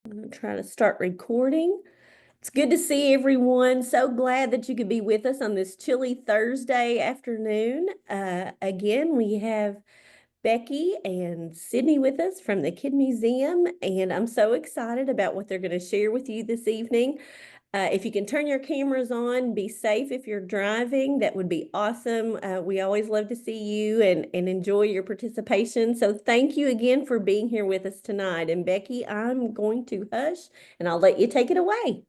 I'm going to try to start recording. It's good to see everyone. So glad that you could be with us on this chilly Thursday afternoon. Again, we have Becky and Sydney with us from the Kid Museum, and I'm so excited about what they're going to share with you this evening. If you can turn your cameras on, be safe if you're driving. That would be awesome. We always love to see you and enjoy your participation. So thank you again for being here with us tonight. And Becky, I'm going to hush and I'll let you take it away.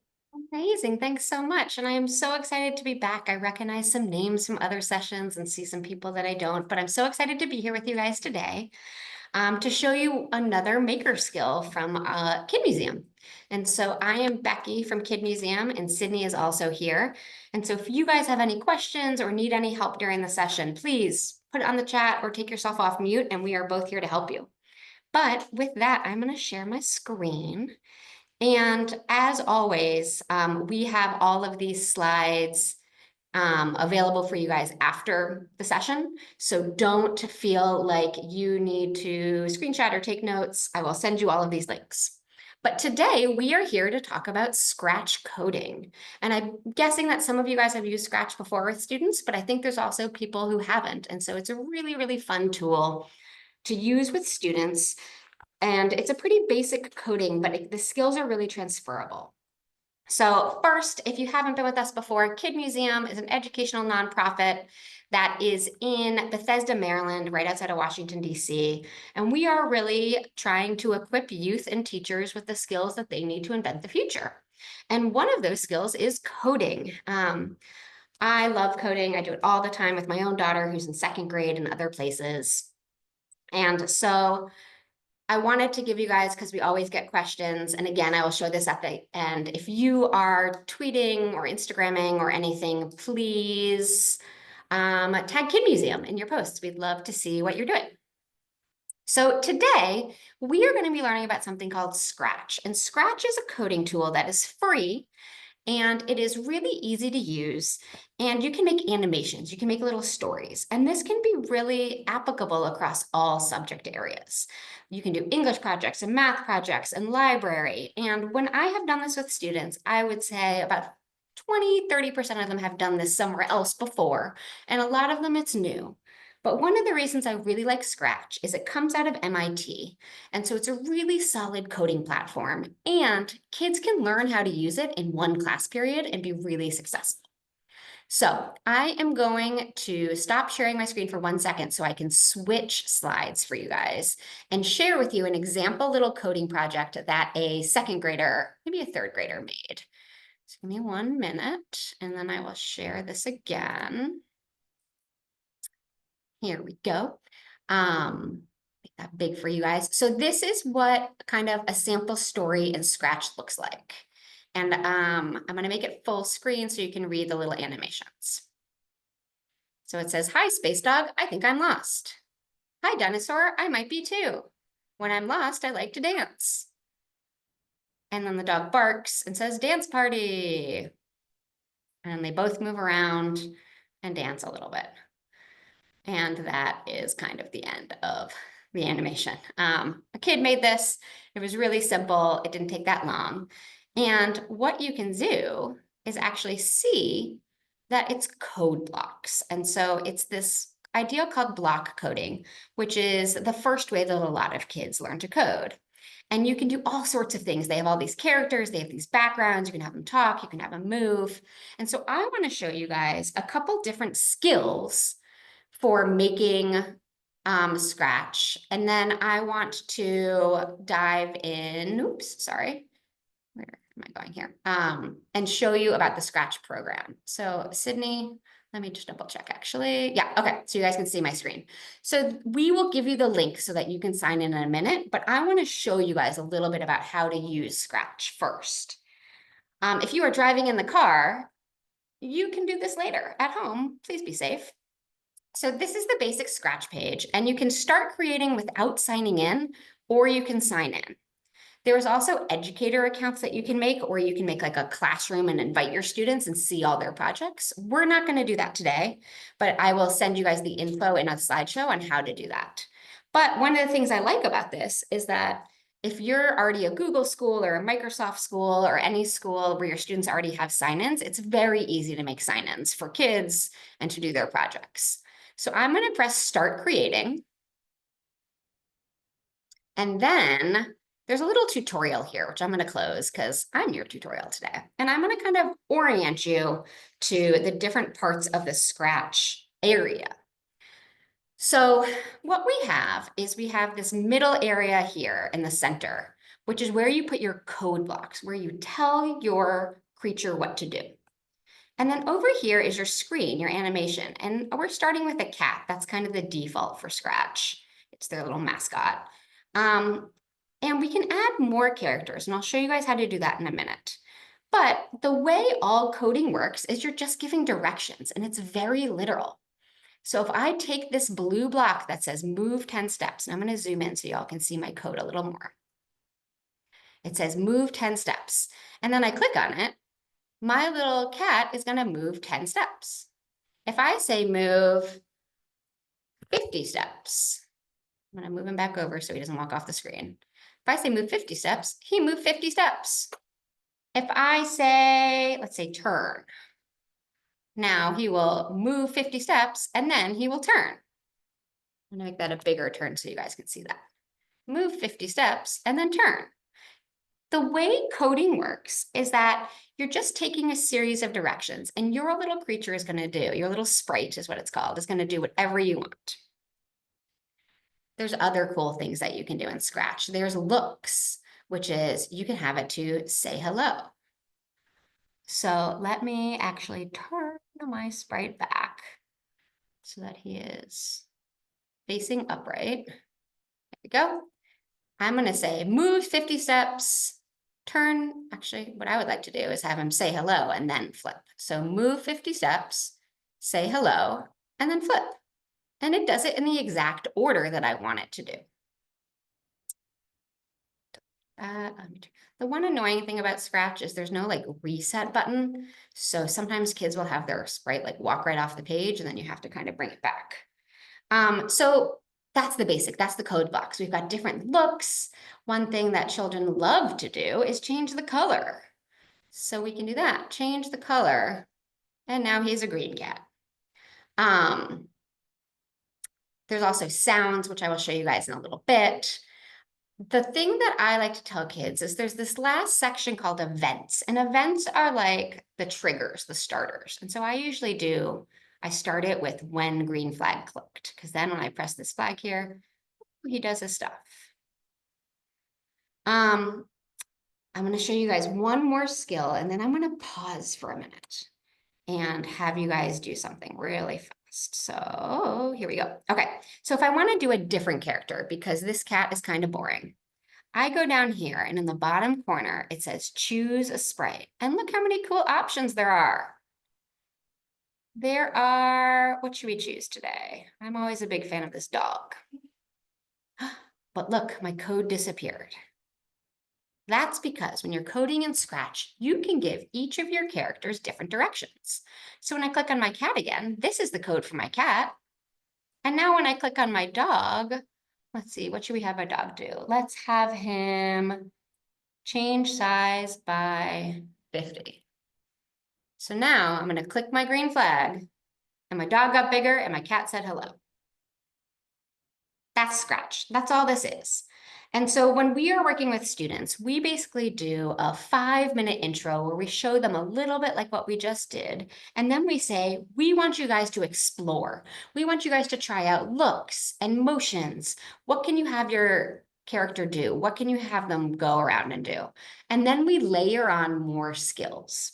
Amazing. Thanks so much. And I am so excited to be back. I recognize some names from other sessions and see some people that I don't, but I'm so excited to be here with you guys today to show you another maker skill from Kid Museum. And so I am Becky from Kid Museum, and Sydney is also here. And so if you guys have any questions or need any help during the session, please put it on the chat or take yourself off mute, and we are both here to help you. But with that, I'm going to share my screen. And as always, we have all of these slides available for you guys after the session. So don't feel like you need to screenshot or take notes. I will send you all of these links. But today we are here to talk about Scratch coding. And I'm guessing that some of you guys have used Scratch before with students, but I think there's also people who haven't. And so it's a really, really fun tool to use with students. And it's a pretty basic coding, but the skills are really transferable. So first, if you haven't been with us before, Kid Museum is an educational nonprofit that is in Bethesda, Maryland, right outside of Washington, D.C. And we are really trying to equip youth and teachers with the skills that they need to invent the future. And one of those skills is coding. I love coding. I do it all the time with my own daughter who's in second grade and other places. And so I wanted to give you guys, because we always get questions, and again, I will show this at the end. If you are tweeting or Instagramming or anything, please tag Kid Museum in your posts. We'd love to see what you're doing. So today, we are going to be learning about something called Scratch. And Scratch is a coding tool that is free, and it is really easy to use, and you can make animations, you can make little stories, and this can be really applicable across all subject areas. You can do English projects and math projects and library, and when I have done this with students, I would say about 20–30% of them have done this somewhere else before, and a lot of them it's new. But one of the reasons I really like Scratch is it comes out of MIT. And so it's a really solid coding platform, and kids can learn how to use it in one class period and be really successful. So I am going to stop sharing my screen for 1 second so I can switch slides for you guys and share with you an example little coding project that a second grader, maybe a third grader made. So give me 1 minute and then I will share this again. Here we go. Make that big for you guys. So this is what kind of a sample story in Scratch looks like. And I'm going to make it full screen so you can read the little animations. So it says, "Hi, Space Dog, I think I'm lost. Hi, Dinosaur, I might be too. When I'm lost, I like to dance." And then the dog barks and says, "Dance party." And they both move around and dance a little bit. And that is kind of the end of the animation. A kid made this. It was really simple. It didn't take that long. And what you can do is actually see that it's code blocks. And so it's this idea called block coding, which is the first way that a lot of kids learn to code. And you can do all sorts of things. They have all these characters, they have these backgrounds, you can have them talk, you can have them move. And so I want to show you guys a couple different skills for making Scratch. And then I want to dive in, oops, sorry, where am I going here? And show you about the Scratch program. So Sydney, let me just double check actually. Yeah, okay, so you guys can see my screen. So we will give you the link so that you can sign in a minute, but I wanna show you guys a little bit about how to use Scratch first. If you are driving in the car, you can do this later at home, please be safe. So this is the basic Scratch page, and you can start creating without signing in, or you can sign in. There's also educator accounts that you can make, or you can make like a classroom and invite your students and see all their projects. We're not going to do that today, but I will send you guys the info in a slideshow on how to do that. But one of the things I like about this is that if you're already a Google school or a Microsoft school or any school where your students already have sign-ins, it's very easy to make sign-ins for kids and to do their projects. So I'm going to press Start Creating. And then there's a little tutorial here, which I'm going to close because I'm your tutorial today. And I'm going to kind of orient you to the different parts of the Scratch area. So what we have is we have this middle area here in the center, which is where you put your code blocks, where you tell your creature what to do. And then over here is your screen, your animation. And we're starting with a cat. That's kind of the default for Scratch. It's their little mascot. And we can add more characters, and I'll show you guys how to do that in a minute. But the way all coding works is you're just giving directions, and it's very literal. So if I take this blue block that says move 10 steps, and I'm going to zoom in so y'all can see my code a little more. It says move 10 steps. And then I click on it, my little cat is going to move 10 steps. If I say move 50 steps, I'm going to move him back over so he doesn't walk off the screen. If I say move 50 steps, he moved 50 steps. If I say, let's say turn, now he will move 50 steps and then he will turn. I'm gonna make that a bigger turn so you guys can see that. Move 50 steps and then turn. The way coding works is that you're just taking a series of directions and your little creature is gonna do, your little sprite is what it's called, is gonna do whatever you want. There's other cool things that you can do in Scratch. There's looks, which is you can have it to say hello. So let me actually turn my sprite back so that he is facing upright. There we go. I'm going to say move 50 steps, turn. Actually, what I would like to do is have him say hello and then flip. So move 50 steps, say hello, and then flip. And it does it in the exact order that I want it to do. The one annoying thing about Scratch is there's no like reset button. So sometimes kids will have their sprite like walk right off the page and then you have to kind of bring it back. So that's the basic, that's the code blocks. We've got different looks. One thing that children love to do is change the color. So we can do that, change the color. And now he's a green cat. There's also sounds, which I will show you guys in a little bit. The thing that I like to tell kids is there's this last section called events, and events are like the triggers, the starters. And so I usually do, I start it with when green flag clicked, because then when I press this flag here, he does his stuff. I'm going to show you guys one more skill, and then I'm going to pause for a minute and have you guys do something really fast. So here we go. Okay, so if I want to do a different character, because this cat is kind of boring, I go down here and in the bottom corner, it says choose a sprite. And look how many cool options there are. There are, what should we choose today? I'm always a big fan of this dog. But look, my code disappeared. That's because when you're coding in Scratch, you can give each of your characters different directions. So when I click on my cat again, this is the code for my cat. And now when I click on my dog, let's see, what should we have our dog do? Let's have him change size by 50. So now I'm going to click my green flag and my dog got bigger and my cat said hello. That's Scratch. That's all this is. And so when we are working with students, we basically do a 5-minute intro where we show them a little bit like what we just did. And then we say, we want you guys to explore. We want you guys to try out looks and motions. What can you have your character do? What can you have them go around and do? And then we layer on more skills.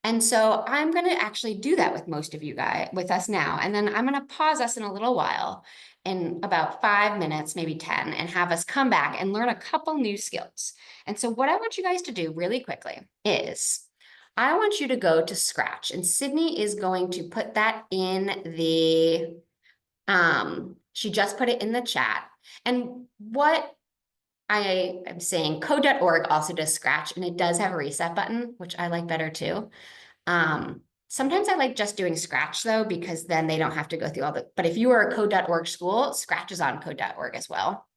And so I'm going to actually do that with most of you guys, with us now. And then I'm going to pause us in a little while, in about 5 minutes, maybe 10, and have us come back and learn a couple new skills. And so what I want you guys to do really quickly is I want you to go to Scratch, and Sydney is going to put that in the, she just put it in the chat. And what I am saying, code.org also does Scratch, and it does have a reset button, which I like better too. Sometimes I like just doing Scratch though, because then they don't have to go through all the, but if you are a code.org school, Scratch is on code.org as well.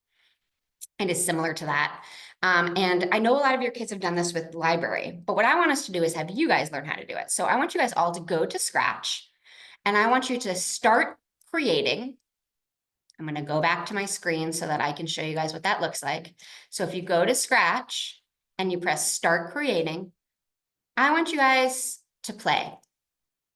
and is similar to that. And I know a lot of your kids have done this with library, but what I want us to do is have you guys learn how to do it. So I want you guys all to go to Scratch, and I want you to start creating. I'm going to go back to my screen so that I can show you guys what that looks like. So if you go to Scratch and you press Start Creating, I want you guys to play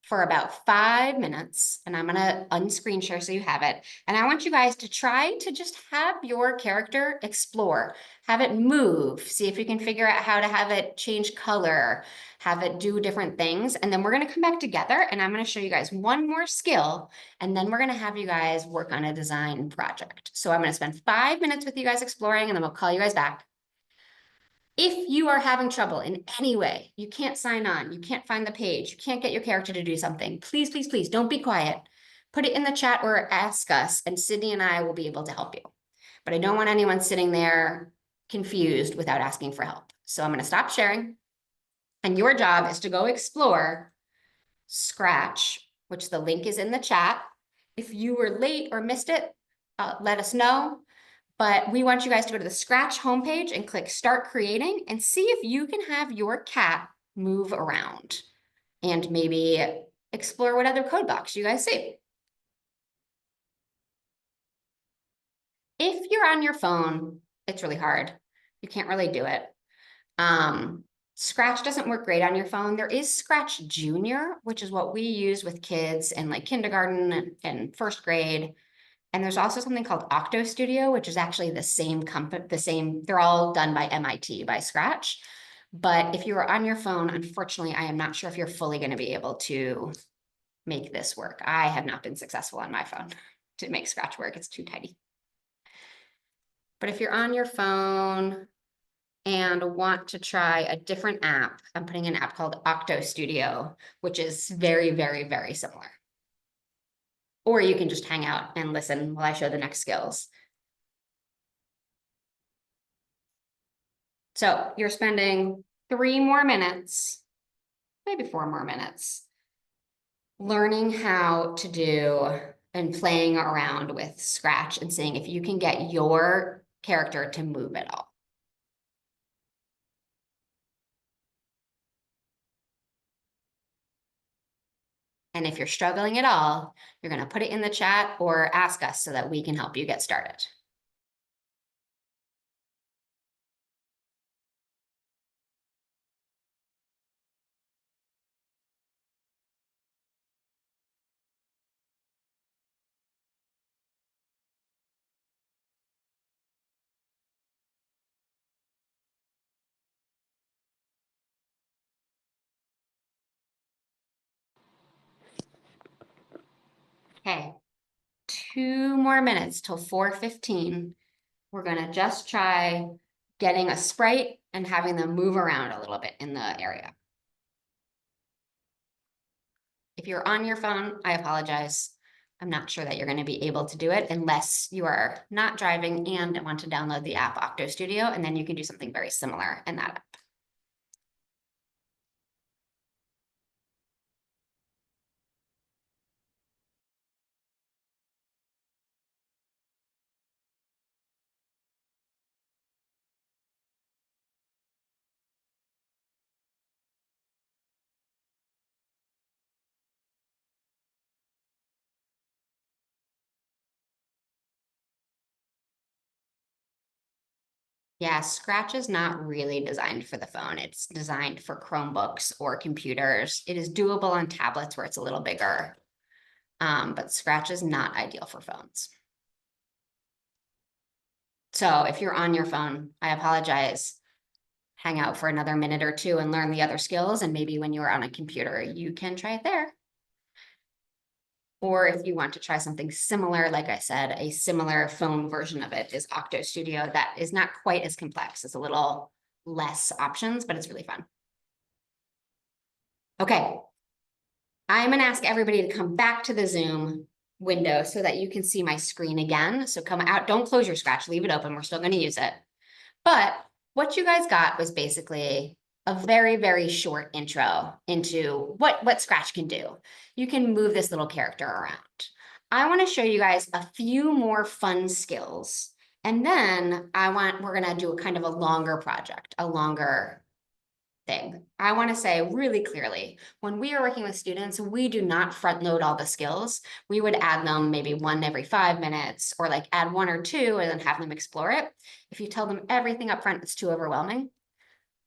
for about 5 minutes, and I'm going to unscreen share so you have it. And I want you guys to try to just have your character explore, have it move, see if you can figure out how to have it change color, have it do different things. And then we're going to come back together, and I'm going to show you guys one more skill, and then we're going to have you guys work on a design project. So I'm going to spend 5 minutes with you guys exploring, and then we'll call you guys back. If you are having trouble in any way, you can't sign on, you can't find the page, you can't get your character to do something, please, please, please don't be quiet. Put it in the chat or ask us, and Sydney and I will be able to help you. But I don't want anyone sitting there confused without asking for help. So I'm going to stop sharing. And your job is to go explore Scratch, which the link is in the chat. If you were late or missed it, let us know. But we want you guys to go to the Scratch homepage and click Start Creating and see if you can have your cat move around and maybe explore what other code blocks you guys see. If you're on your phone, it's really hard. You can't really do it. Scratch doesn't work great on your phone. There is Scratch Junior, which is what we use with kids in like kindergarten and first grade. And there's also something called Octo Studio, which is actually the same company, they're all done by MIT, by Scratch. But if you are on your phone, unfortunately, I am not sure if you're fully going to be able to make this work. I have not been successful on my phone to make Scratch work. It's too tiny. But if you're on your phone and want to try a different app, I'm putting an app called Octo Studio, which is very, very, very similar. Or you can just hang out and listen while I show the next skills. So you're spending 3 more minutes, maybe 4 more minutes, learning how to do and playing around with Scratch and seeing if you can get your character to move at all. And if you're struggling at all, you're going to put it in the chat or ask us so that we can help you get started. Okay, 2 more minutes till 4:15. We're gonna just try getting a sprite and having them move around a little bit in the area. If you're on your phone, I apologize. I'm not sure that you're going to be able to do it unless you are not driving and want to download the app Octo Studio, and then you can do something very similar in that app. Yeah, Scratch is not really designed for the phone. It's designed for Chromebooks or computers. It is doable on tablets where it's a little bigger, but Scratch is not ideal for phones. So if you're on your phone, I apologize. Hang out for another minute or 2 and learn the other skills. And maybe when you're on a computer, you can try it there. Or if you want to try something similar, like I said, a similar phone version of it is Octo Studio. That is not quite as complex. It's a little less options, but it's really fun. Okay. I'm going to ask everybody to come back to the Zoom window so that you can see my screen again. So come out, don't close your Scratch, leave it open. We're still going to use it. But what you guys got was basically a very, very short intro into what Scratch can do. You can move this little character around. I want to show you guys a few more fun skills And then we're gonna do a kind of a longer project, a longer thing. I want to say really clearly, when we are working with students, we do not front load all the skills. We would add them maybe one every 5 minutes, or like add one or two and then have them explore it. If you tell them everything up front, it's too overwhelming.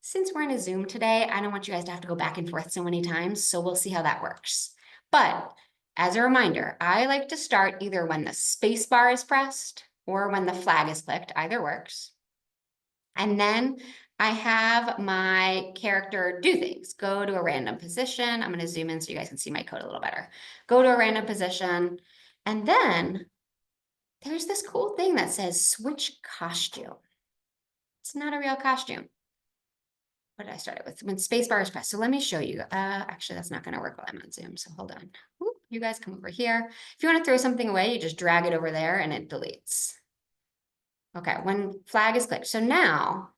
Since we're in a Zoom today, I don't want you guys to have to go back and forth so many times, so we'll see how that works. But as a reminder, I like to start either when the space bar is pressed or when the flag is clicked, either works. And then I have my character do things, go to a random position. I'm going to zoom in so you guys can see my code a little better. Go to a random position. And then there's this cool thing that says switch costume. It's not a real costume. What did I start it with? When spacebar is pressed. So let me show you. Actually, that's not going to work while I'm on Zoom. So hold on. Ooh, you guys come over here. If you want to throw something away, you just drag it over there and it deletes. Okay, when flag is clicked. So now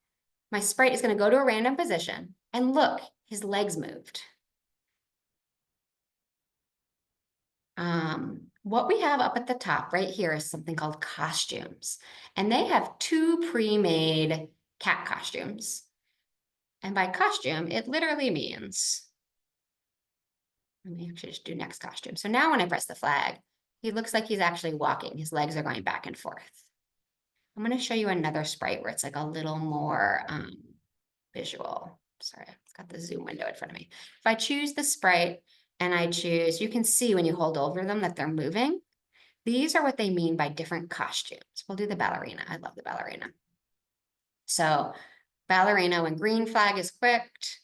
my sprite is going to go to a random position and look, his legs moved. What we have up at the top right here is something called costumes. And they have two pre-made cat costumes. And by costume, it literally means, let me actually just do next costume. So now when I press the flag, he looks like he's actually walking. His legs are going back and forth. I'm going to show you another sprite where it's like a little more visual. Sorry, I've got the Zoom window in front of me. If I choose the sprite and I choose, you can see when you hold over them that they're moving. These are what they mean by different costumes. We'll do the ballerina. I love the ballerina. So ballerina, when green flag is clicked,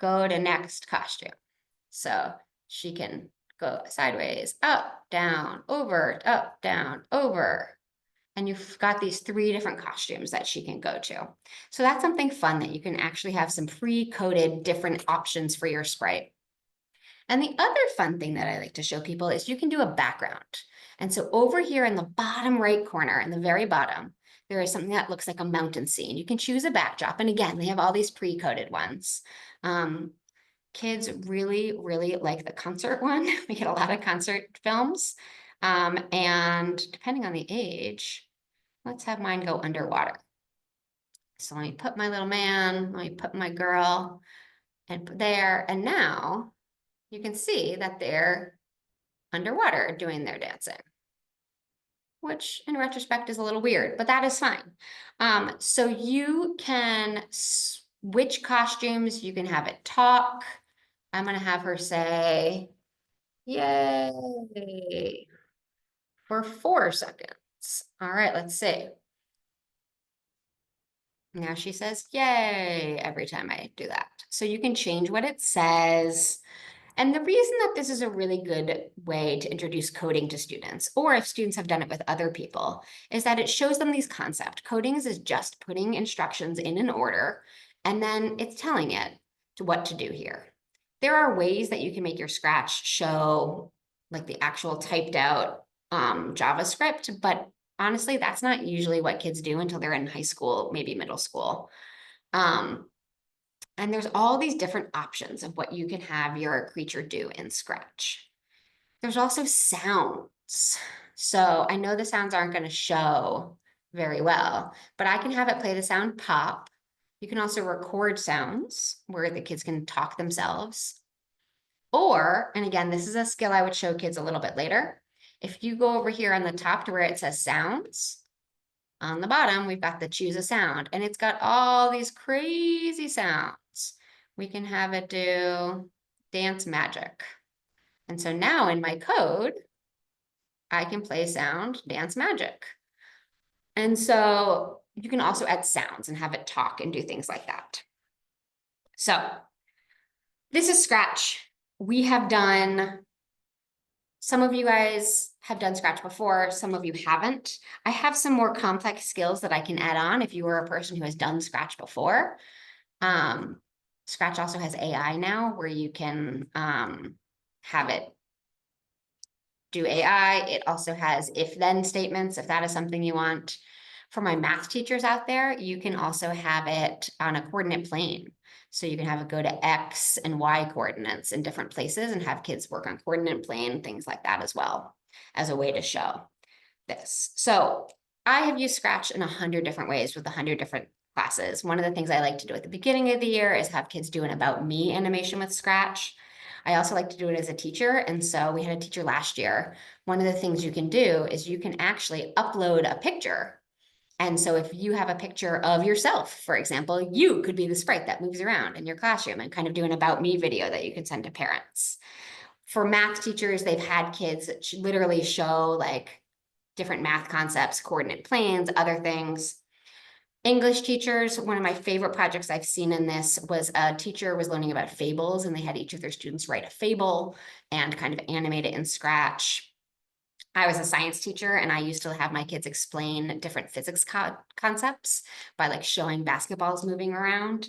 go to next costume. So she can go sideways, up, down, over, up, down, over. And you've got these 3 different costumes that she can go to. So that's something fun that you can actually have some pre-coded different options for your sprite. And the other fun thing that I like to show people is you can do a background. And so over here in the bottom right corner, in the very bottom, there is something that looks like a mountain scene. You can choose a backdrop. And again, they have all these pre-coded ones. Kids really, really like the concert one. We get a lot of concert films. And depending on the age, let's have mine go underwater. So let me put my little man, let me put my girl and put there. And now you can see that they're underwater doing their dancing, which in retrospect is a little weird, but that is fine. So you can switch costumes, you can have it talk. I'm gonna have her say, yay, for 4 seconds. All right, let's see. Now she says, yay, every time I do that. So you can change what it says. And the reason that this is a really good way to introduce coding to students, or if students have done it with other people, is that it shows them these concepts. Coding is just putting instructions in an order, and then it's telling it what to do here. There are ways that you can make your Scratch show like the actual typed out JavaScript, but honestly, that's not usually what kids do until they're in high school, maybe middle school. And there's all these different options of what you can have your creature do in Scratch. There's also sounds. So I know the sounds aren't going to show very well, but I can have it play the sound pop. You can also record sounds where the kids can talk themselves. Or, and again, this is a skill I would show kids a little bit later. If you go over here on the top to where it says sounds, on the bottom, we've got the choose a sound, and it's got all these crazy sounds. We can have it do dance magic. And so now in my code, I can play sound dance magic. And so you can also add sounds and have it talk and do things like that. So this is Scratch. We have done, some of you guys have done Scratch before, some of you haven't. I have some more complex skills that I can add on if you are a person who has done Scratch before. Scratch also has AI now where you can have it do AI. It also has if-then statements, if that is something you want. For my math teachers out there, you can also have it on a coordinate plane. So you can have it go to X and Y coordinates in different places and have kids work on coordinate plane, things like that as well, as a way to show this. So I have used Scratch in 100 different ways with 100 different classes. One of the things I like to do at the beginning of the year is have kids do an About Me animation with Scratch. I also like to do it as a teacher. And so we had a teacher last year. One of the things you can do is you can actually upload a picture. And so if you have a picture of yourself, for example, you could be the sprite that moves around in your classroom and kind of do an About Me video that you can send to parents. For math teachers, they've had kids literally show like different math concepts, coordinate planes, other things. English teachers, one of my favorite projects I've seen in this was a teacher was learning about fables, and they had each of their students write a fable and kind of animate it in Scratch. I was a science teacher, and I used to have my kids explain different physics concepts by like showing basketballs moving around.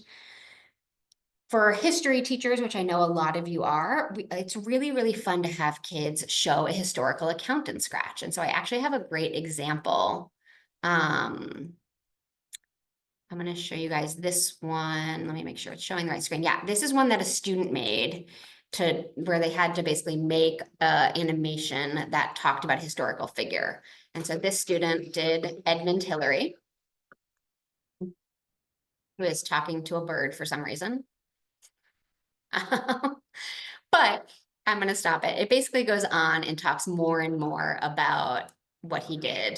For history teachers, which I know a lot of you are, it's really, really fun to have kids show a historical account in Scratch. And so I actually have a great example. I'm going to show you guys this one. Let me make sure it's showing the right screen. Yeah, this is one that a student made to where they had to basically make an animation that talked about a historical figure. And so this student did Edmund Hillary, who is talking to a bird for some reason. But I'm going to stop it. It basically goes on and talks more and more about what he did.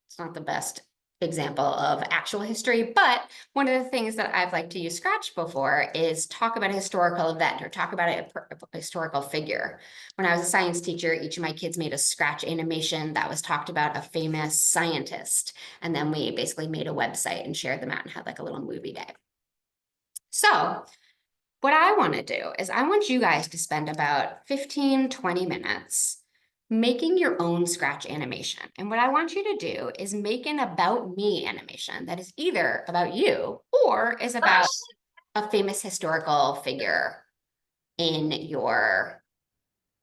It's not the best example of actual history, but one of the things that I've liked to use Scratch before is talk about a historical event or talk about a historical figure. When I was a science teacher, each of my kids made a Scratch animation that was talked about a famous scientist. And then we basically made a website and shared them out and had like a little movie day. So what I want to do is I want you guys to spend about 15, 20 minutes making your own Scratch animation. And what I want you to do is make an About Me animation that is either about you or is about a famous historical figure in your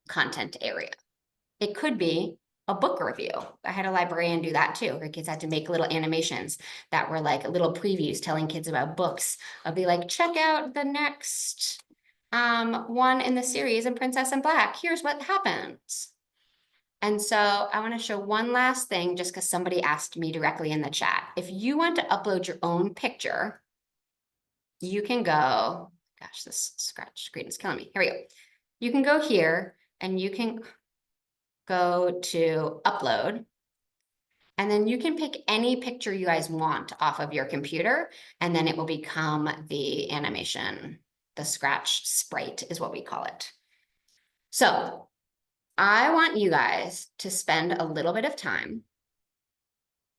content area. It could be a book review. I had a librarian do that too. Her kids had to make little animations that were like little previews telling kids about books. I'll be like, check out the next one in the series in Princess and Black. Here's what happens. And so I want to show one last thing just because somebody asked me directly in the chat. If you want to upload your own picture, you can go, gosh, this Scratch screen is killing me. Here we go. You can go here and you can go to upload. And then you can pick any picture you guys want off of your computer, and then it will become the animation. The Scratch sprite is what we call it. So I want you guys to spend a little bit of time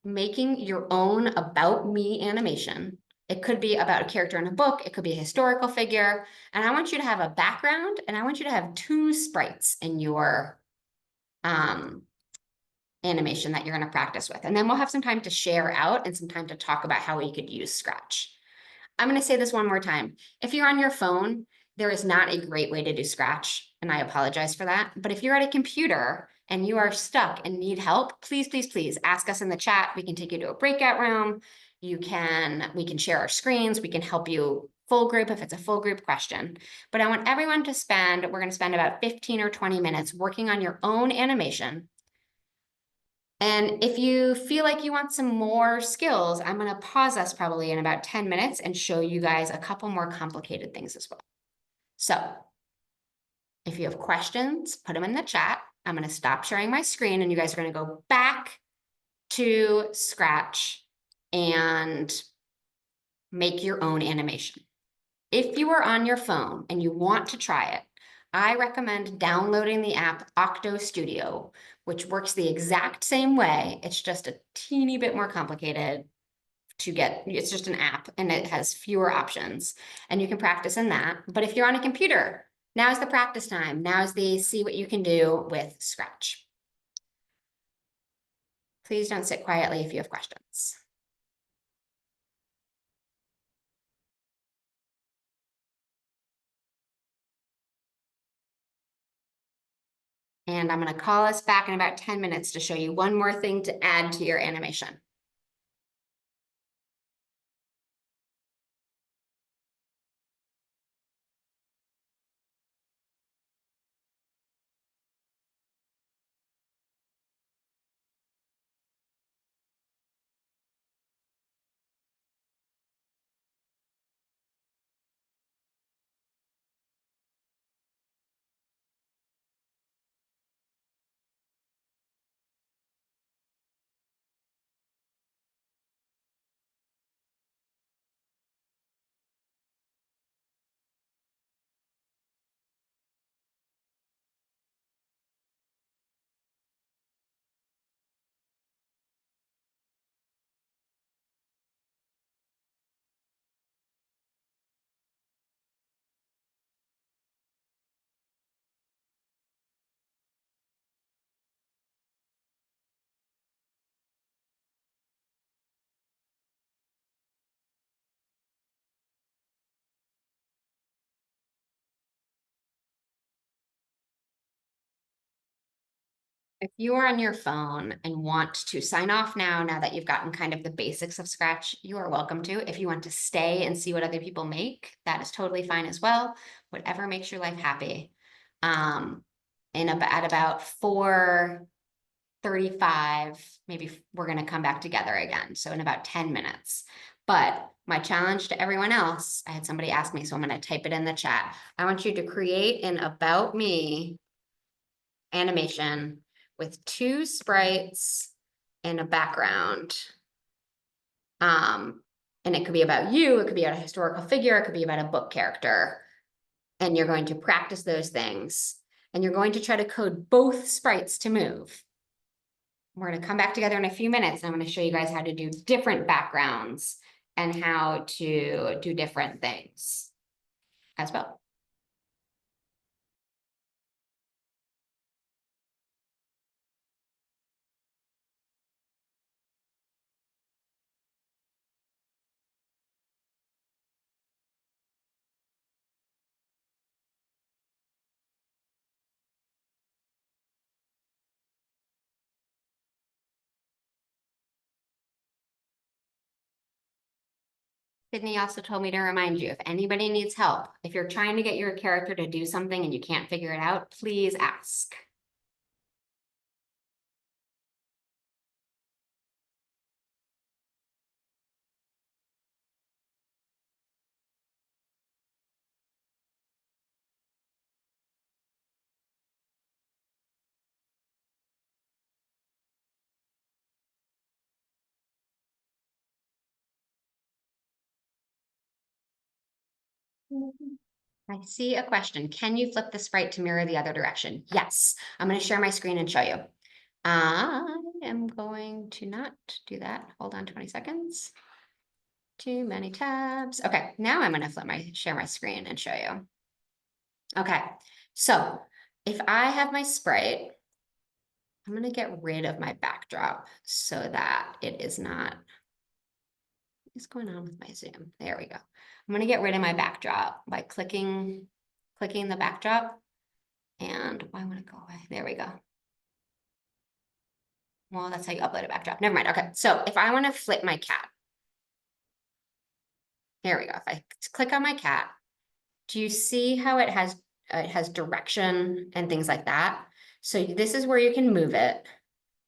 making your own About Me animation. It could be about a character in a book. It could be a historical figure. And I want you to have a background, and I want you to have 2 sprites in your animation that you're going to practice with. And then we'll have some time to share out and some time to talk about how we could use Scratch. I'm going to say this one more time. If you're on your phone, there is not a great way to do Scratch, and I apologize for that. But if you're at a computer and you are stuck and need help, please, please, please ask us in the chat. We can take you to a breakout room. We can share our screens. We can help you full group if it's a full group question. But I want everyone to we're going to spend about 15 or 20 minutes working on your own animation. And if you feel like you want some more skills, I'm going to pause us probably in about 10 minutes and show you guys a couple more complicated things as well. So if you have questions, put them in the chat. I'm going to stop sharing my screen and you guys are going to go back to Scratch and make your own animation. If you are on your phone and you want to try it, I recommend downloading the app Octo Studio, which works the exact same way. It's just a teeny bit more complicated to get. It's just an app and it has fewer options and you can practice in that. But if you're on a computer, now's the practice time. Now's the see what you can do with Scratch. Please don't sit quietly if you have questions. And I'm going to call us back in about 10 minutes to show you one more thing to add to your animation. If you are on your phone and want to sign off now that you've gotten kind of the basics of Scratch, you are welcome to. If you want to stay and see what other people make, that is totally fine as well. Whatever makes your life happy. At about 4:35, maybe we're gonna come back together again. So in about 10 minutes. But my challenge to everyone else, I had somebody ask me, so I'm gonna type it in the chat. I want you to create an About Me animation with 2 sprites and a background. And it could be about you, it could be about a historical figure, it could be about a book character. And you're going to practice those things. And you're going to try to code both sprites to move. We're going to come back together in a few minutes, and I'm going to show you guys how to do different backgrounds and how to do different things as well. Sydney also told me to remind you, if anybody needs help, if you're trying to get your character to do something and you can't figure it out, please ask. I see a question. Can you flip the sprite to mirror the other direction? Yes. I'm going to share my screen and show you. I am going to not do that. Hold on 20 seconds. Too many tabs. Okay, now I'm going to share my screen and show you. Okay, so if I have my sprite, I'm going to get rid of my backdrop so that it is not. What's going on with my Zoom? There we go. I'm going to get rid of my backdrop by clicking the backdrop. And why would it go away? There we go. Well, that's how you upload a backdrop. Never mind. Okay, so if I want to flip my cat, here we go. If I click on my cat, do you see how it has direction and things like that? So this is where you can move it.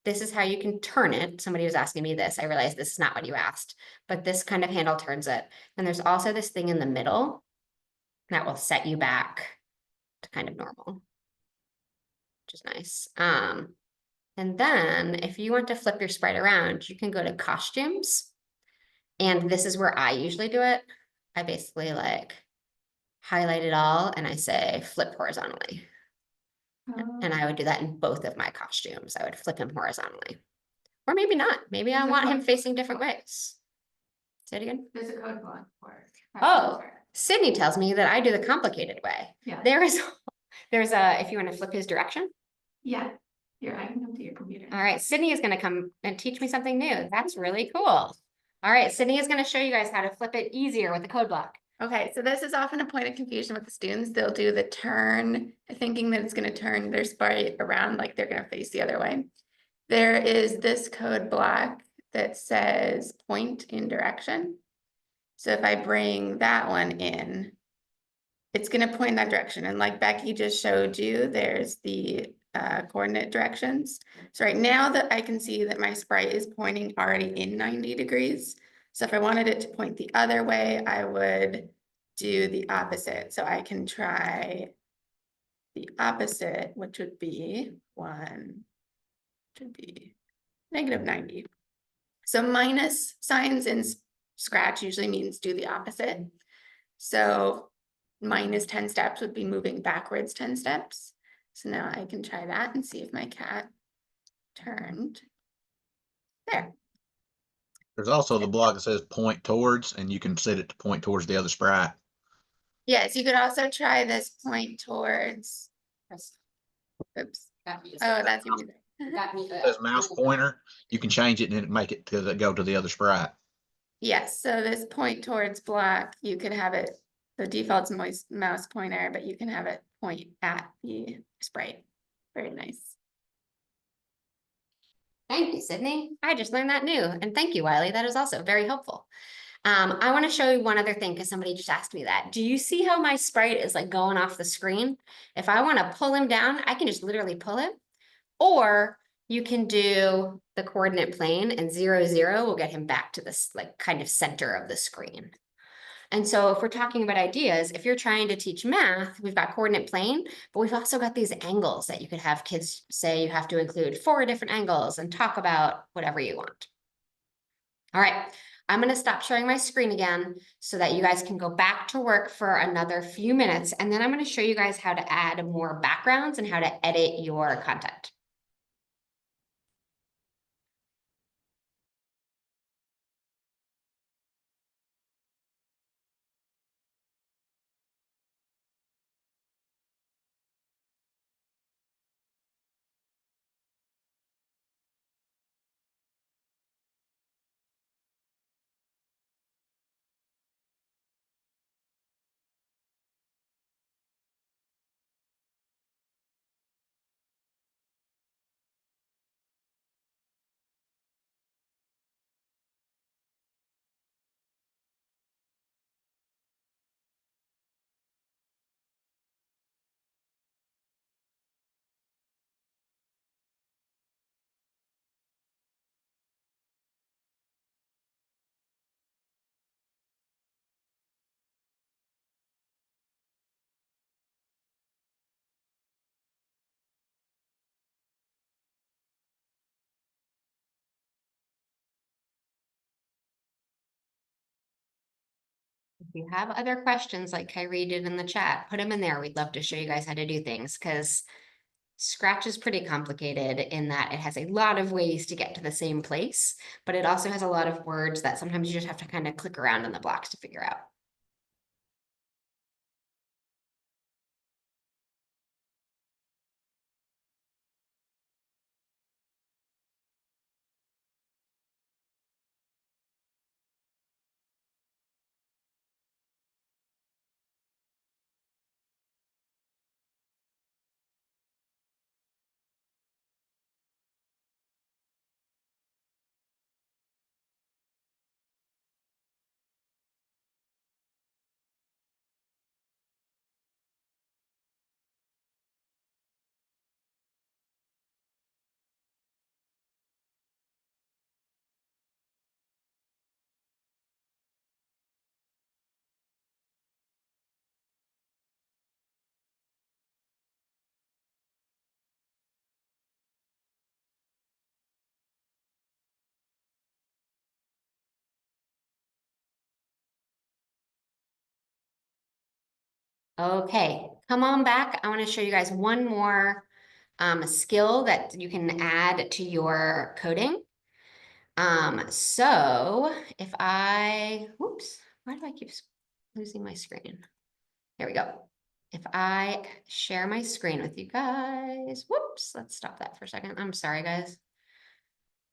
This is how you can turn it. Somebody was asking me this. I realized this is not what you asked, but this kind of handle turns it. And there's also this thing in the middle that will set you back to kind of normal, which is nice. And then if you want to flip your sprite around, you can go to costumes. And this is where I usually do it. I basically like highlight it all and I say flip horizontally. And I would do that in both of my costumes. I would flip him horizontally. Or maybe not. Maybe I want him facing different ways. Say it again. There's a code block for it. Oh, Sydney tells me that I do the complicated way. Yeah. There's if you want to flip his direction. Yeah. Here, I can come to your computer. All right, Sydney is going to come and teach me something new. That's really cool. All right, Sydney is going to show you guys how to flip it easier with the code block. Okay, so this is often a point of confusion with the students. They'll do the turn, thinking that it's going to turn their sprite around like they're going to face the other way. There is this code block that says point in direction. So if I bring that one in, it's going to point in that direction. And like Becky just showed you, there's the coordinate directions. So right now that I can see that my sprite is pointing already in 90 degrees. So if I wanted it to point the other way, I would do the opposite. So I can try the opposite, which would be -90. So minus signs in Scratch usually means do the opposite. So minus 10 steps would be moving backwards 10 steps. So now I can try that and see if my cat turned. There. There's also the block that says point towards, and you can set it to point towards the other sprite. Yes, you could also try this point towards. Oops. Oh, that's your music. It says mouse pointer. You can change it and make it go to the other sprite. Yes, so this point towards block, you could have it, the default's mouse pointer, but you can have it point at the sprite. Very nice. Thank you, Sydney. I just learned that new. And thank you, Wiley. That is also very helpful. I want to show you one other thing because somebody just asked me that. Do you see how my sprite is like going off the screen? If I want to pull him down, I can just literally pull him. Or you can do the coordinate plane and 0, 0 will get him back to this like kind of center of the screen. And so if we're talking about ideas, if you're trying to teach math, we've got coordinate plane, but we've also got these angles that you could have kids say you have to include 4 different angles and talk about whatever you want. All right, I'm going to stop sharing my screen again so that you guys can go back to work for another few minutes. And then I'm going to show you guys how to add more backgrounds and how to edit your content. If you have other questions like Kyrie did in the chat, put them in there. We'd love to show you guys how to do things because Scratch is pretty complicated in that it has a lot of ways to get to the same place, but it also has a lot of words that sometimes you just have to kind of click around in the blocks to figure out. Okay, come on back. I want to show you guys one more skill that you can add to your coding. So if whoops, why do I keep losing my screen? There we go. If I share my screen with you guys, whoops, let's stop that for a second. I'm sorry, guys.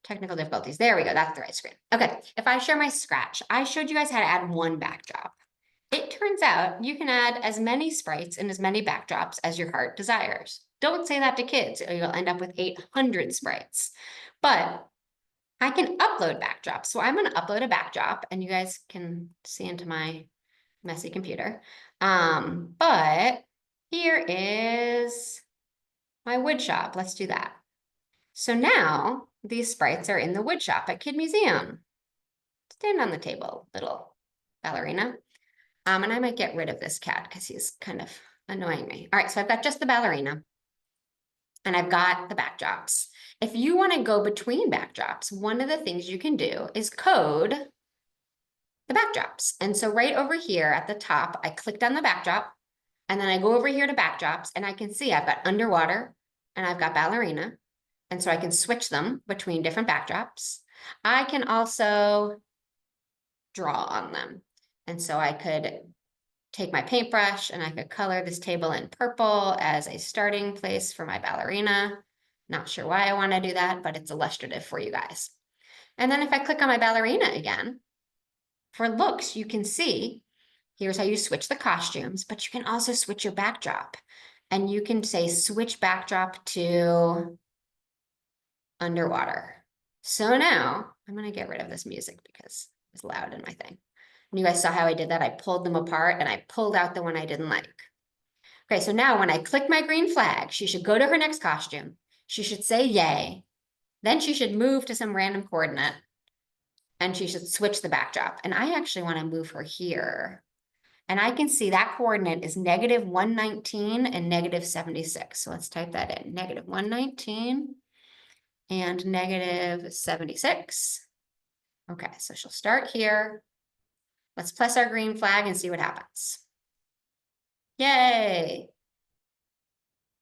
Technical difficulties. There we go. That's the right screen. Okay, if I share my Scratch, I showed you guys how to add one backdrop. It turns out you can add as many sprites and as many backdrops as your heart desires. Don't say that to kids, or you'll end up with 800 sprites. But I can upload backdrops. So I'm going to upload a backdrop and you guys can see into my messy computer. But here is my wood shop. Let's do that. So now these sprites are in the wood shop at Kid Museum. Stand on the table, little ballerina. And I might get rid of this cat because he's kind of annoying me. All right, so I've got just the ballerina and I've got the backdrops. If you want to go between backdrops, one of the things you can do is code the backdrops. And so right over here at the top, I clicked on the backdrop and then I go over here to backdrops and I can see I've got underwater and I've got ballerina. And so I can switch them between different backdrops. I can also draw on them. And so I could take my paintbrush and I could color this table in purple as a starting place for my ballerina. Not sure why I want to do that, but it's illustrative for you guys. And then if I click on my ballerina again, for looks, you can see, here's how you switch the costumes, but you can also switch your backdrop. And you can say switch backdrop to underwater. So now I'm going to get rid of this music because it's loud in my thing. And you guys saw how I did that. I pulled them apart and I pulled out the one I didn't like. Okay, so now when I click my green flag, she should go to her next costume. She should say yay. Then she should move to some random coordinate and she should switch the backdrop. And I actually want to move her here. And I can see that coordinate is -119 and -76. So let's type that in, -119 and -76. Okay, so she'll start here. Let's press our green flag and see what happens. Yay!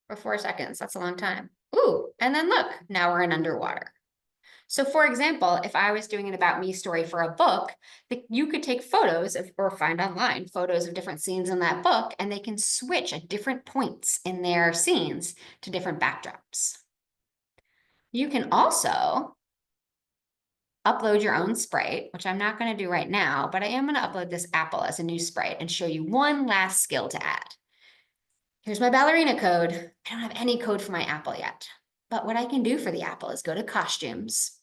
For 4 seconds, that's a long time. Ooh, and then look, now we're in underwater. So for example, if I was doing an About Me story for a book, you could take photos of, or find online photos of different scenes in that book, and they can switch at different points in their scenes to different backdrops. You can also upload your own sprite, which I'm not going to do right now, but I am going to upload this apple as a new sprite and show you one last skill to add. Here's my ballerina code. I don't have any code for my apple yet, but what I can do for the apple is go to costumes.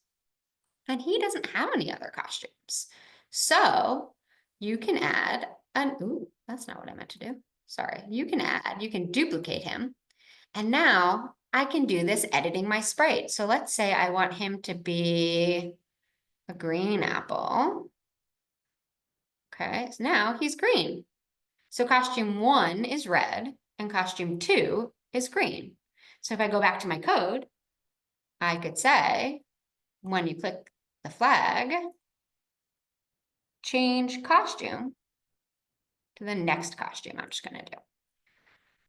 And he doesn't have any other costumes. So you can add an, ooh, that's not what I meant to do. Sorry, you can duplicate him. And now I can do this editing my sprite. So let's say I want him to be a green apple. Okay, so now he's green. So costume 1 is red and costume 2 is green. So if I go back to my code, I could say, when you click the flag, change costume to the next costume I'm just going to do.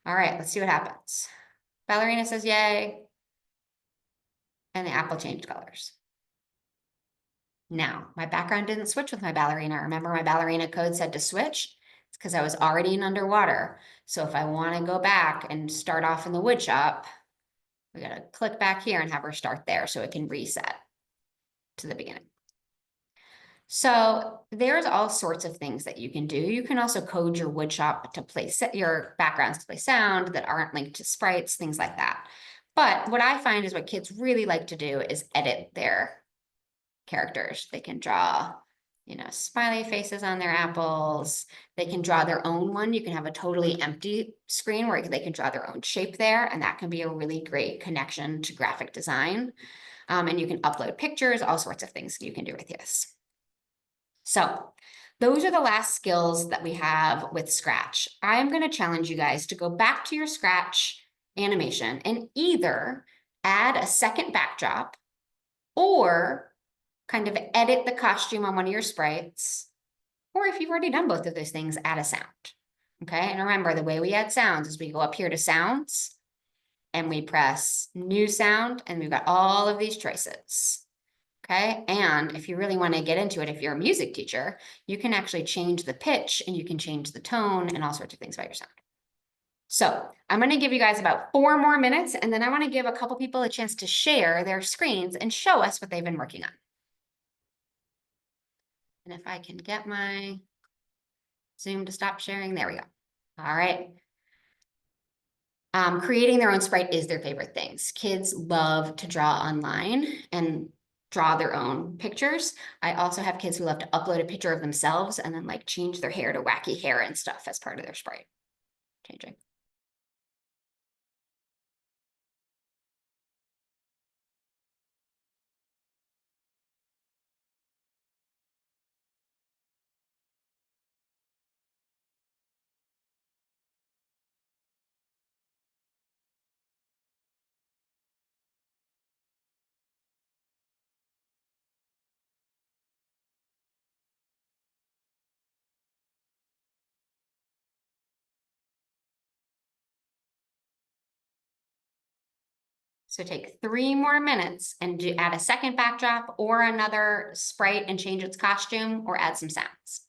All right, let's see what happens. Ballerina says yay, and the apple changed colors. Now, my background didn't switch with my ballerina. Remember my ballerina code said to switch? It's because I was already in underwater. So if I want to go back and start off in the wood shop, we got to click back here and have her start there so it can reset to the beginning. So there's all sorts of things that you can do. You can also code your woodshop to play your backgrounds to play sound that aren't linked to sprites, things like that. But what I find is what kids really like to do is edit their characters. They can draw, smiley faces on their apples. They can draw their own one. You can have a totally empty screen where they can draw their own shape there, and that can be a really great connection to graphic design. And you can upload pictures, all sorts of things you can do with this. So those are the last skills that we have with Scratch. I'm going to challenge you guys to go back to your Scratch animation and either add a second backdrop or kind of edit the costume on one of your sprites, or if you've already done both of those things, add a sound. Okay, and remember the way we add sounds is we go up here to sounds and we press new sound, and we've got all of these choices. Okay, and if you really want to get into it, if you're a music teacher, you can actually change the pitch and you can change the tone and all sorts of things about your sound. So I'm going to give you guys about 4 more minutes, and then I want to give a couple people a chance to share their screens and show us what they've been working on. And if I can get my Zoom to stop sharing, there we go. All right. Creating their own sprite is their favorite things. Kids love to draw online and draw their own pictures. I also have kids who love to upload a picture of themselves and then like change their hair to wacky hair and stuff as part of their sprite changing. So take 3 more minutes and add a second backdrop or another sprite and change its costume or add some sounds.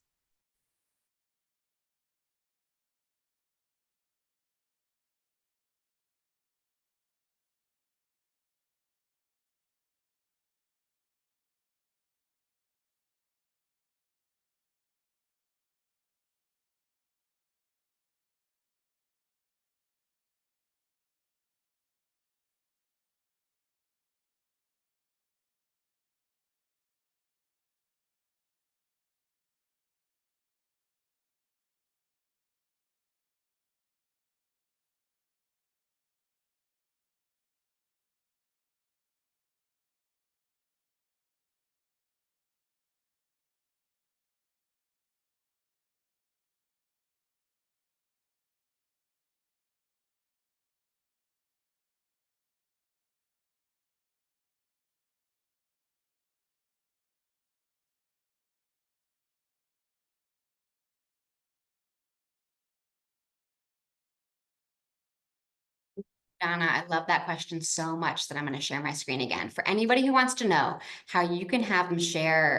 Donna, I love that question so much that I'm going to share my screen again. For anybody who wants to know how you can have them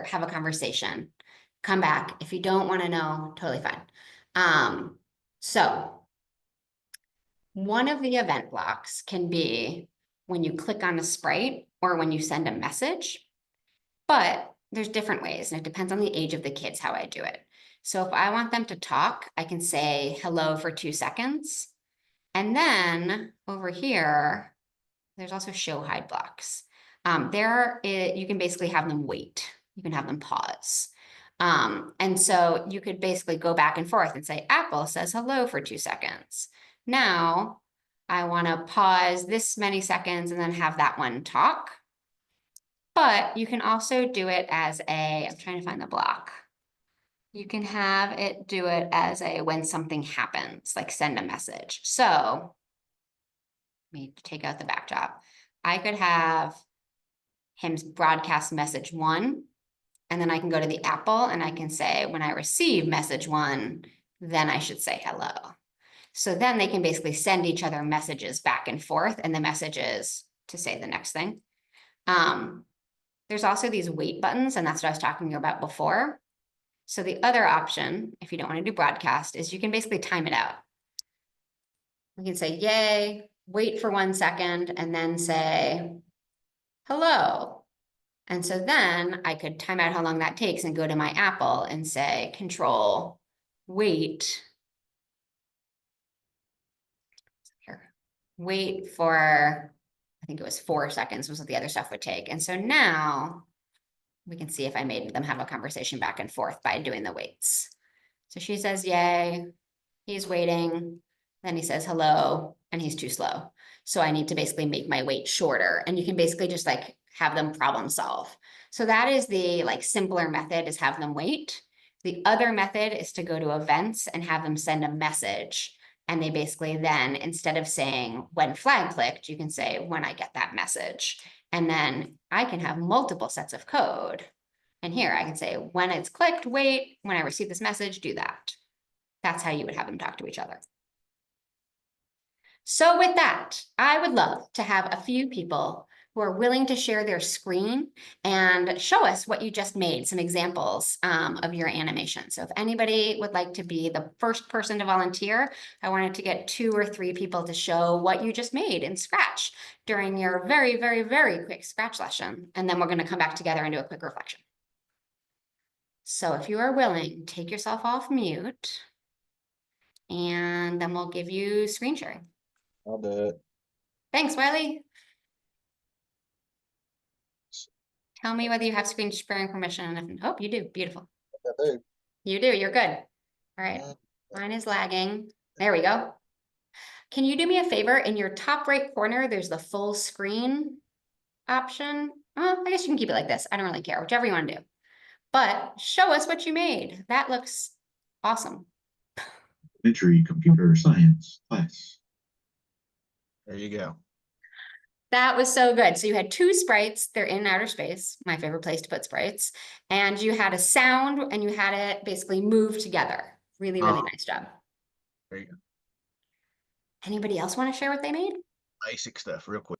have a conversation, come back. If you don't want to know, totally fine. So one of the event blocks can be when you click on a sprite or when you send a message, but there's different ways, and it depends on the age of the kids how I do it. So if I want them to talk, I can say hello for 2 seconds. And then over here, there's also show hide blocks. You can basically have them wait. You can have them pause. And so you could basically go back and forth and say, Apple says hello for 2 seconds. Now I want to pause this many seconds and then have that one talk. But you can also do it as I'm trying to find the block. You can have it do it as when something happens, like send a message. So let me take out the backdrop. I could have him broadcast message 1, and then I can go to the Apple and I can say, when I receive message 1, then I should say hello. So then they can basically send each other messages back and forth, and the message is to say the next thing. There's also these wait buttons, and that's what I was talking about before. So the other option, if you don't want to do broadcast, is you can basically time it out. We can say, yay, wait for 1 second, and then say, hello. And so then I could time out how long that takes and go to my Apple and say, control, wait. Here, wait for, I think it was 4 seconds was what the other stuff would take. And so now we can see if I made them have a conversation back and forth by doing the waits. So she says, yay, he's waiting. Then he says hello, and he's too slow. So I need to basically make my wait shorter, and you can basically just like have them problem solve. So that is the simpler method, is have them wait. The other method is to go to events and have them send a message. And they basically then, instead of saying when flag clicked, you can say when I get that message. And then I can have multiple sets of code. And here I can say when it's clicked, wait, when I receive this message, do that. That's how you would have them talk to each other. So with that, I would love to have a few people who are willing to share their screen and show us what you just made, some examples of your animation. So if anybody would like to be the first person to volunteer, I wanted to get 2 or 3 people to show what you just made in Scratch during your very, very, very quick Scratch lesson. And then we're going to come back together and do a quick reflection. So if you are willing, take yourself off mute, and then we'll give you screen sharing. I'll do it. Thanks, Wiley. Tell me whether you have screen sharing permission. And oh, you do. Beautiful. I do. You do. You're good. All right. Mine is lagging. There we go. Can you do me a favor? In your top right corner, there's the full screen option. I guess you can keep it like this. I don't really care. Whichever you want to do. But show us what you made. That looks awesome. Elementary computer science class. There you go. That was so good. So you had 2 sprites. They're in outer space, my favorite place to put sprites. And you had a sound, and you had it basically move together. Really, really nice job. There you go. Anybody else want to share what they made? Basic stuff real quick.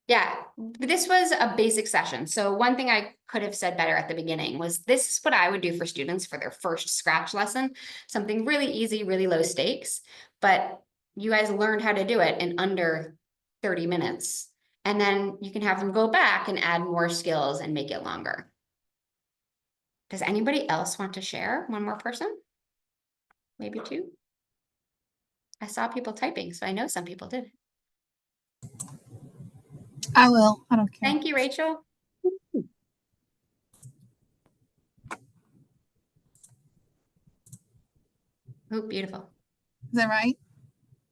Yeah, this was a basic session. So one thing I could have said better at the beginning was this is what I would do for students for their first Scratch lesson. Something really easy, really low stakes. But you guys learned how to do it in under 30 minutes. And then you can have them go back and add more skills and make it longer. Does anybody else want to share? One more person? Maybe 2? I saw people typing, so I know some people did. I will. I don't care. Thank you, Rachel. Oh, beautiful. Is that right?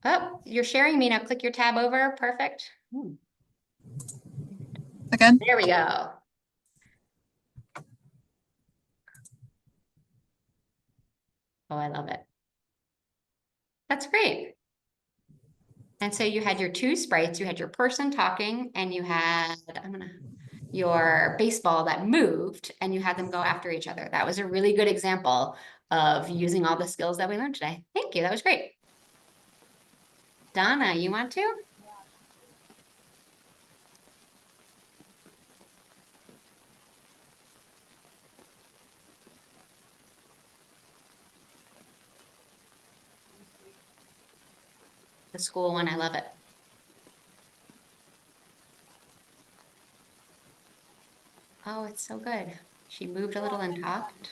Oh, you're sharing me now. Click your tab over. Perfect. Again? There we go. Oh, I love it. That's great. And so you had your 2 sprites, you had your person talking, and you had, your baseball that moved, and you had them go after each other. That was a really good example of using all the skills that we learned today. Thank you. That was great. Donna, you want to? the school one. I love it. Oh, it's so good. She moved a little and talked.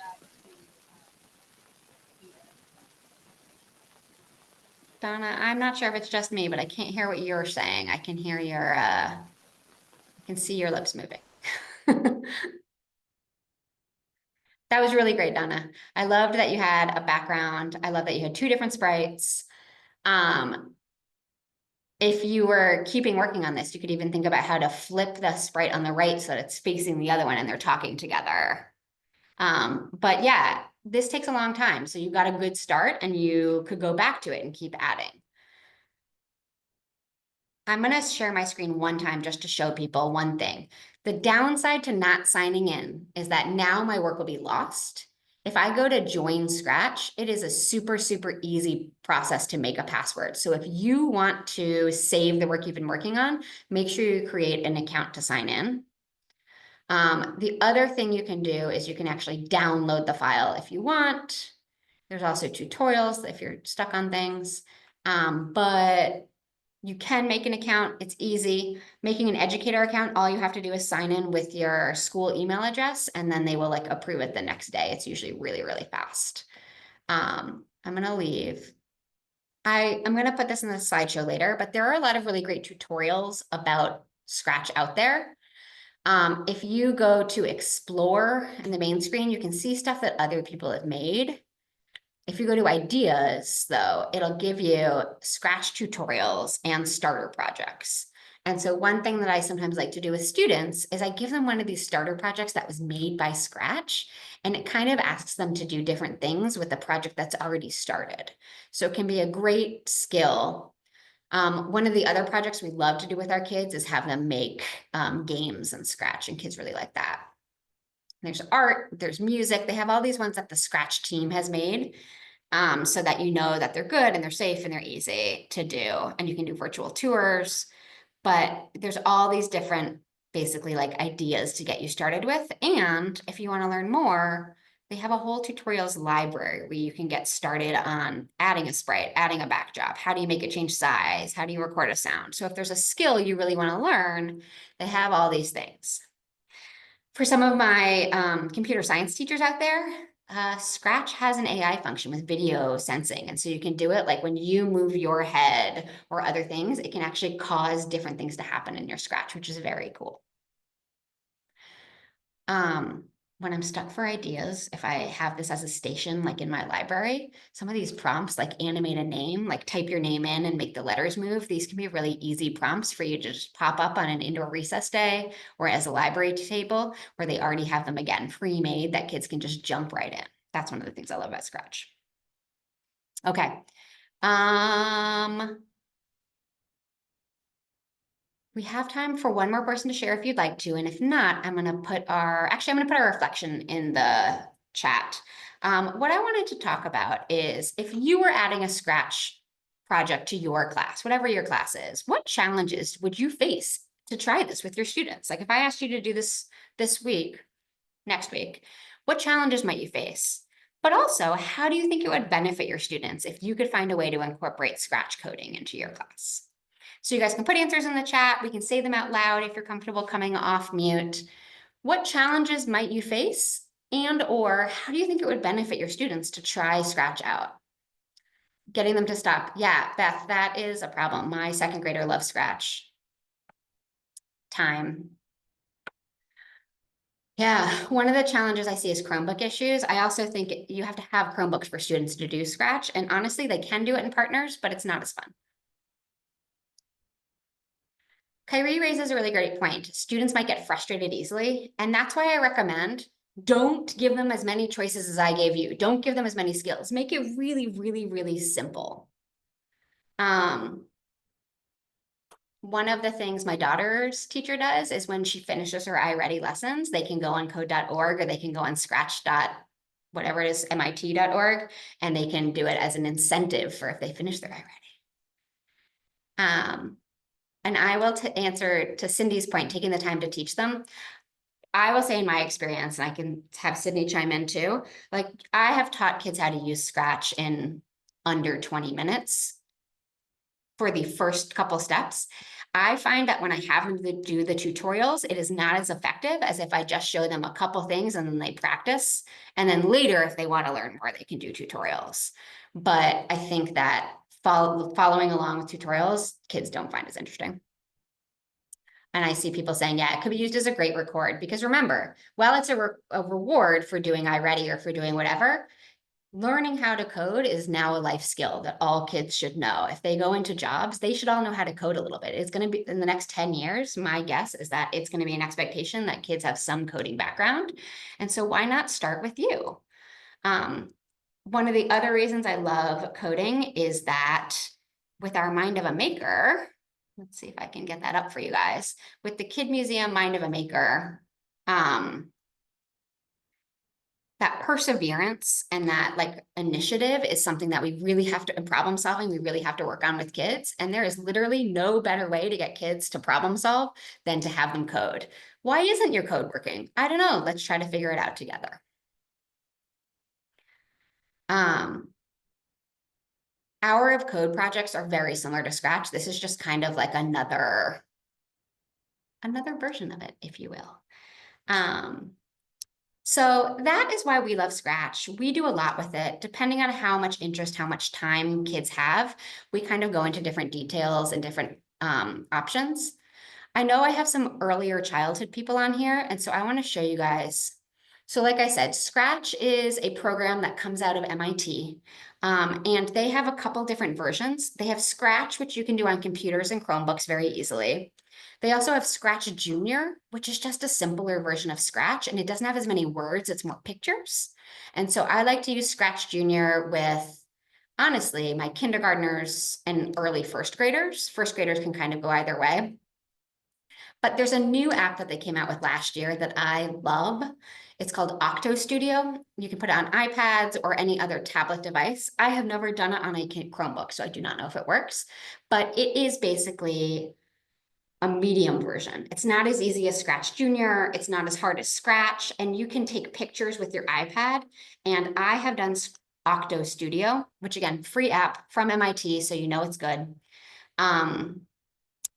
Donna, I'm not sure if it's just me, but I can't hear what you're saying. I can hear your, I can see your lips moving. That was really great, Donna. I loved that you had a background. I love that you had 2 different sprites. If you were keeping working on this, you could even think about how to flip the sprite on the right so that it's facing the other one and they're talking together. But yeah, this takes a long time. So you got a good start and you could go back to it and keep adding. I'm going to share my screen one time just to show people one thing. The downside to not signing in is that now my work will be lost. If I go to join Scratch, it is a super, super easy process to make a password. So if you want to save the work you've been working on, make sure you create an account to sign in. The other thing you can do is you can actually download the file if you want. There's also tutorials if you're stuck on things, but you can make an account. It's easy. Making an educator account, all you have to do is sign in with your school email address, and then they will like approve it the next day. It's usually really, really fast. I'm gonna leave. I'm gonna put this in the slideshow later, but there are a lot of really great tutorials about Scratch out there. If you go to explore in the main screen, you can see stuff that other people have made. If you go to ideas, though, it'll give you Scratch tutorials and starter projects. And so one thing that I sometimes like to do with students is I give them one of these starter projects that was made by Scratch, and it kind of asks them to do different things with the project that's already started. So it can be a great skill. One of the other projects we love to do with our kids is have them make games in Scratch, and kids really like that. There's art, there's music. They have all these ones that the Scratch team has made, so that you know that they're good and they're safe and they're easy to do. And you can do virtual tours, but there's all these different basically like ideas to get you started with. And if you want to learn more, they have a whole tutorials library where you can get started on adding a sprite, adding a backdrop. How do you make it change size? How do you record a sound? So if there's a skill you really want to learn, they have all these things. For some of my computer science teachers out there, Scratch has an AI function with video sensing. And so you can do it like when you move your head or other things, it can actually cause different things to happen in your Scratch, which is very cool. When I'm stuck for ideas, if I have this as a station, like in my library, some of these prompts like animate a name, like type your name in and make the letters move. These can be really easy prompts for you to just pop up on an indoor recess day or as a library table where they already have them again, pre-made that kids can just jump right in. That's one of the things I love about Scratch. Okay. We have time for one more person to share if you'd like to, and if not, I'm gonna put our reflection in the chat. What I wanted to talk about is if you were adding a Scratch project to your class, whatever your class is, what challenges would you face to try this with your students? Like if I asked you to do this week, next week, what challenges might you face? But also, how do you think it would benefit your students if you could find a way to incorporate Scratch coding into your class? So you guys can put answers in the chat. We can say them out loud if you're comfortable coming off mute. What challenges might you face? And or how do you think it would benefit your students to try Scratch out? Getting them to stop. Yeah, Beth, that is a problem. My second grader loves Scratch. Time. Yeah, one of the challenges I see is Chromebook issues. I also think you have to have Chromebooks for students to do Scratch. And honestly, they can do it in partners, but it's not as fun. Kyrie raises a really great point. Students might get frustrated easily, and that's why I recommend don't give them as many choices as I gave you. Don't give them as many skills. Make it really, really, really simple. One of the things my daughter's teacher does is when she finishes her iReady lessons, they can go on code.org or they can go on scratch. Whatever it is, MIT.org, and they can do it as an incentive for if they finish their iReady. And I will answer to Cindy's point, taking the time to teach them. I will say in my experience, and I can have Sydney chime in too, like I have taught kids how to use Scratch in under 20 minutes. for the first couple steps. I find that when I have them do the tutorials, it is not as effective as if I just show them a couple things and then they practice. And then later, if they want to learn more, they can do tutorials. But I think that following along with tutorials, kids don't find as interesting. And I see people saying, yeah, it could be used as a great record, because remember, while it's a reward for doing iReady or for doing whatever, learning how to code is now a life skill that all kids should know. If they go into jobs, they should all know how to code a little bit. It's going to be in the next 10 years. My guess is that it's going to be an expectation that kids have some coding background. And so why not start with you? One of the other reasons I love coding is that with our Mind of a Maker, let's see if I can get that up for you guys. With the Kid Museum Mind of a Maker, that perseverance and that like initiative is something that we really have to, and problem solving, we really have to work on with kids. And there is literally no better way to get kids to problem solve than to have them code. Why isn't your code working? I don't know. Let's try to figure it out together. Hour of Code projects are very similar to Scratch. This is just kind of like another version of it, if you will. So that is why we love Scratch. We do a lot with it. Depending on how much interest, how much time kids have, we kind of go into different details and different options. I know I have some earlier childhood people on here, and so I want to show you guys. So like I said, Scratch is a program that comes out of MIT, and they have a couple different versions. They have Scratch, which you can do on computers and Chromebooks very easily. They also have Scratch Junior, which is just a simpler version of Scratch, and it doesn't have as many words, it's more pictures. And so I like to use Scratch Junior with, honestly, my kindergartners and early first graders. First graders can kind of go either way. But there's a new app that they came out with last year that I love. It's called Octo Studio. You can put it on iPads or any other tablet device. I have never done it on a Chromebook, so I do not know if it works, but it is basically a medium version. It's not as easy as Scratch Junior. It's not as hard as Scratch, and you can take pictures with your iPad. And I have done Octo Studio, which again, free app from MIT, so you know it's good.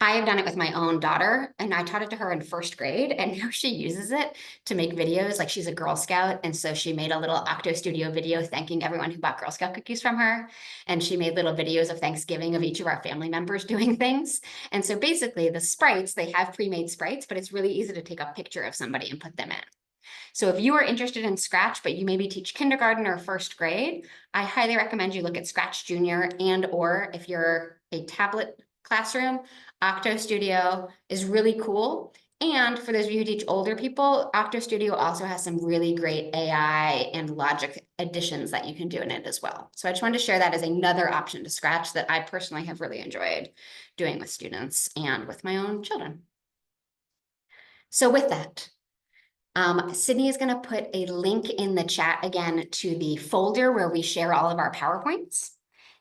I have done it with my own daughter, and I taught it to her in first grade, and now she uses it to make videos. Like, she's a Girl Scout, and so she made a little Octo Studio video thanking everyone who bought Girl Scout cookies from her. And she made little videos of Thanksgiving of each of our family members doing things. And so basically the sprites, they have pre-made sprites, but it's really easy to take a picture of somebody and put them in. So if you are interested in Scratch, but you maybe teach kindergarten or first grade, I highly recommend you look at Scratch Junior, and or if you're a tablet classroom, Octo Studio is really cool. And for those of you who teach older people, Octo Studio also has some really great AI and logic additions that you can do in it as well. So I just wanted to share that as another option to Scratch that I personally have really enjoyed doing with students and with my own children. So with that, Sydney is going to put a link in the chat again to the folder where we share all of our PowerPoints,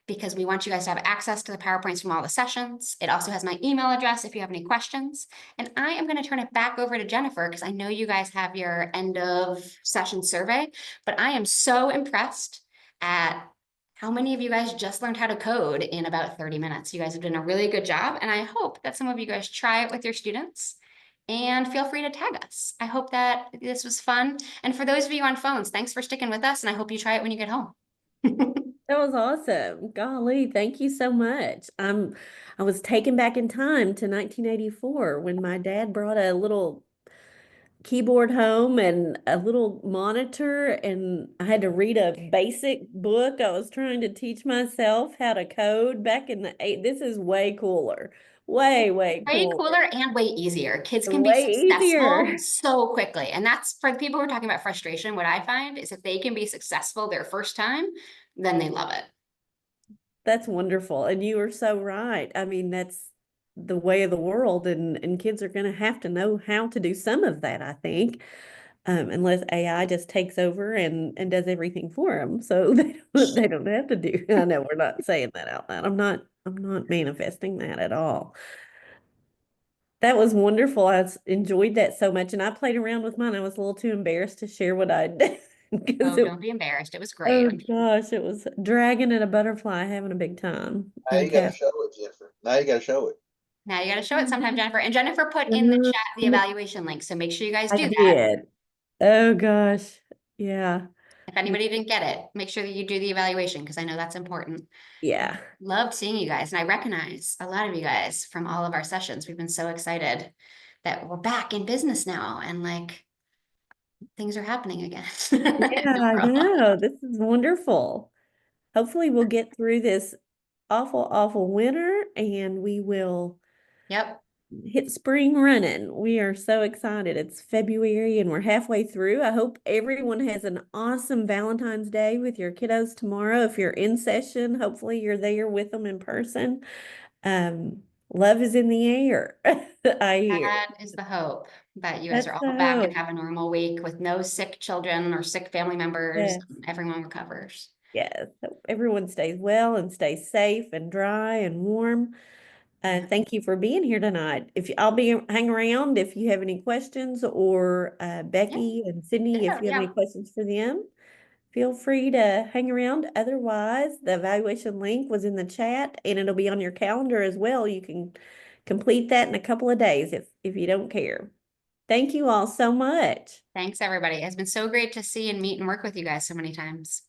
because we want you guys to have access to the PowerPoints from all the sessions. It also has my email address if you have any questions. And I am going to turn it back over to Jennifer, because I know you guys have your end of session survey, but I am so impressed at how many of you guys just learned how to code in about 30 minutes. You guys have done a really good job, and I hope that some of you guys try it with your students. And feel free to tag us. I hope that this was fun. And for those of you on phones, thanks for sticking with us, and I hope you try it when you get home. That was awesome. Golly, thank you so much. I was taken back in time to 1984 when my dad brought a little keyboard home and a little monitor, and I had to read a basic book. I was trying to teach myself how to code back in the This is way cooler. Way Way cooler and way easier. Kids can be Way successful easier. so quickly. And that's for the people who are talking about frustration. What I find is if they can be successful their first time, then they love it. That's wonderful. And you are so right. I mean, that's the way of the world, and kids are going to have to know how to do some of that, I think, unless AI just takes over and does everything for them. So they don't have to do. I know we're not saying that out loud. I'm not manifesting that at all. That was wonderful. I enjoyed that so much, and I played around with mine. I was a little too embarrassed to share what I did. Oh, don't be embarrassed. It was great. Oh gosh, it was dragon and a butterfly having a big time. Now you Okay. gotta show it, Jennifer. Now you gotta show it. Now you gotta show it sometime, Jennifer. And Jennifer put in the chat the evaluation link, so make sure you guys I do that. did. Oh, gosh. Yeah. If anybody didn't get it, make sure that you do the evaluation, because I know that's important. Yeah. Loved seeing you guys, and I recognize a lot of you guys from all of our sessions. We've been so excited that we're back in business now, and like things are happening again. Yeah, I know. This is wonderful. Hopefully we'll get through this awful, awful winter and we will Yep. hit spring running. We are so excited. It's February and we're halfway through. I hope everyone has an awesome Valentine's Day with your kiddos tomorrow. If you're in session, hopefully you're there with them in person. Love is in the air, I hear. That is the hope, that you guys are That's all the back and hope. have a normal week with no sick children or sick family members. Yes. And everyone recovers. Yes, hope everyone stays well and stays safe and dry and warm. Yeah. Thank you for being here tonight. I'll hang around if you have any questions, or Becky and Cindy, if you have any questions for them, feel free to hang around. Otherwise, the evaluation link was in the chat and it'll be on your calendar as well. You can complete that in a couple of days if you don't care. Thank you all so much. Thanks, everybody. It's been so great to see and meet and work with you guys so many times.